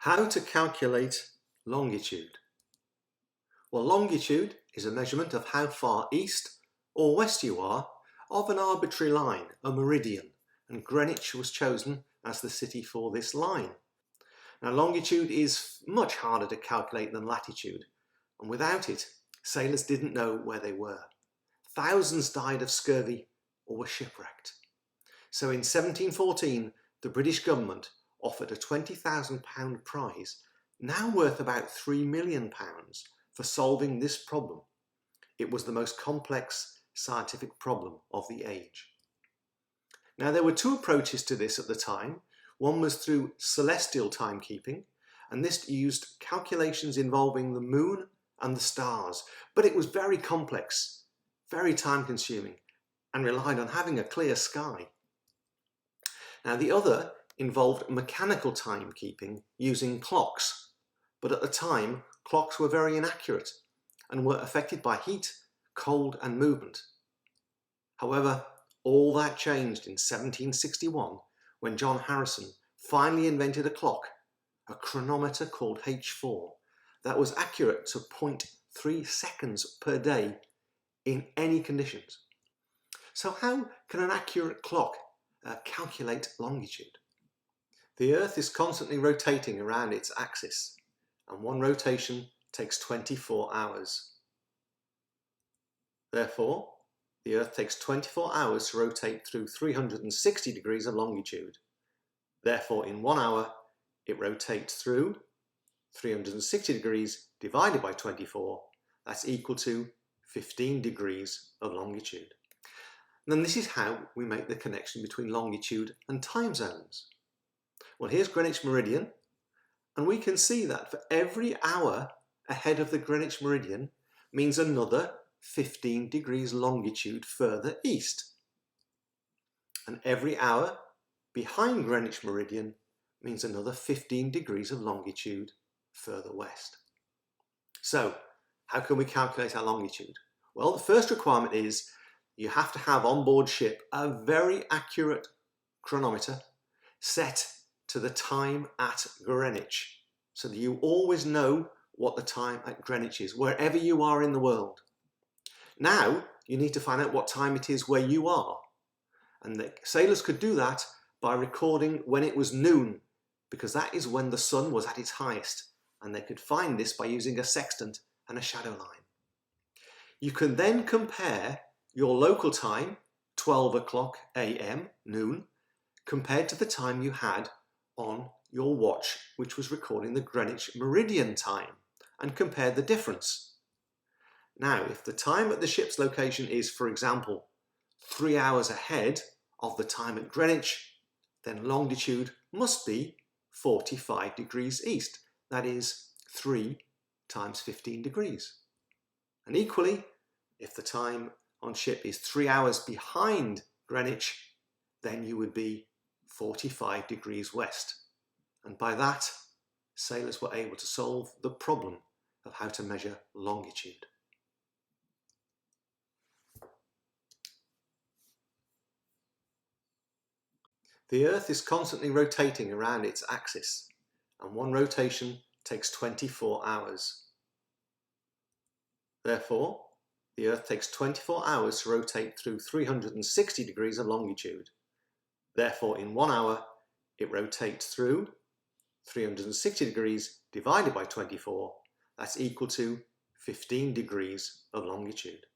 How to calculate longitude? Well, longitude is a measurement of how far east or west you are of an arbitrary line, a meridian, and Greenwich was chosen as the city for this line. Now, longitude is much harder to calculate than latitude, and without it, sailors didn't know where they were. Thousands died of scurvy or were shipwrecked. So in 1714, the British government offered a £20,000 prize, now worth about £3 million, for solving this problem. It was the most complex scientific problem of the age. Now, there were two approaches to this at the time. One was through celestial timekeeping, and this used calculations involving the moon and the stars, but it was very complex, very time-consuming, and relied on having a clear sky. Now, the other involved mechanical timekeeping using clocks, but at the time clocks were very inaccurate and were affected by heat, cold and movement. However, all that changed in 1761 when John Harrison finally invented a clock, a chronometer called H4, that was accurate to 0.3 seconds per day in any conditions. So how can an accurate clock calculate longitude? The Earth is constantly rotating around its axis, and one rotation takes 24 hours. Therefore, the Earth takes 24 hours to rotate through 360 degrees of longitude. Therefore, in 1 hour, it rotates through 360 degrees divided by 24. That's equal to 15 degrees of longitude. And then this is how we make the connection between longitude and time zones. Well, here's Greenwich Meridian, and we can see that for every hour ahead of the Greenwich Meridian means another 15 degrees longitude further east. And every hour behind Greenwich Meridian means another 15 degrees of longitude further west. So, how can we calculate our longitude? Well, the first requirement is you have to have on board ship a very accurate chronometer set to the time at Greenwich, so that you always know what the time at Greenwich is, wherever you are in the world. Now, you need to find out what time it is where you are. And the sailors could do that by recording when it was noon, because that is when the sun was at its highest, and they could find this by using a sextant and a shadow line. You can then compare your local time, 12 o'clock AM, noon, compared to the time you had on your watch, which was recording the Greenwich Meridian time, and compare the difference. Now, if the time at the ship's location is, for example, 3 hours ahead of the time at Greenwich, then longitude must be 45 degrees east. That is 3 times 15 degrees. And equally, if the time on ship is 3 hours behind Greenwich, then you would be 45 degrees west. And by that, sailors were able to solve the problem of how to measure longitude. The Earth is constantly rotating around its axis, and one rotation takes 24 hours. Therefore, the Earth takes 24 hours to rotate through 360 degrees of longitude. Therefore, in 1 hour, it rotates through 360 degrees divided by 24. That's equal to 15 degrees of longitude.